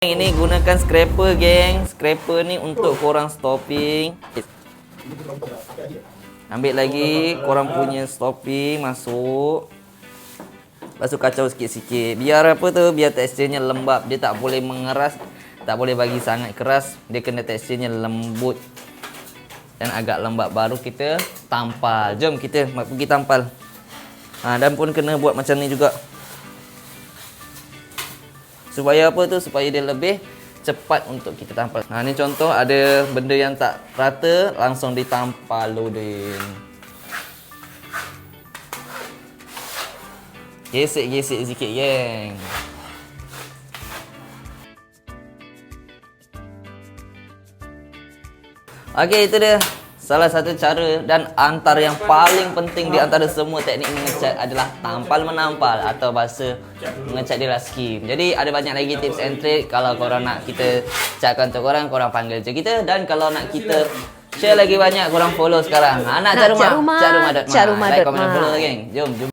Ini gunakan scraper, geng. Scraper ni untuk korang stopping. Ambil lagi korang punya stopping, masuk. Lepas tu kacau sikit-sikit. Biar apa tu, biar teksturnya lembap. Dia tak boleh mengeras, tak boleh bagi sangat keras. Dia kena teksturnya lembut dan agak lembap. Baru kita tampal. Jom kita pergi tampal. Dan pun kena buat macam ni juga. Supaya apa tu? Supaya dia lebih cepat untuk kita tampal. Ni contoh ada benda yang tak rata, langsung ditampal loading. Gesek-gesek sikit, geng. Okey, itu dia salah satu cara dan antara yang paling penting di antara semua teknik mengecat adalah tampal menampal atau bahasa mengecat dia adalah skim. Jadi ada banyak lagi tips and trick. Kalau korang nak kita catkan untuk korang panggil je kita. Dan kalau nak kita share lagi banyak, korang follow sekarang. Nak Cak Rumah. Like, comment dan follow, geng. Jom.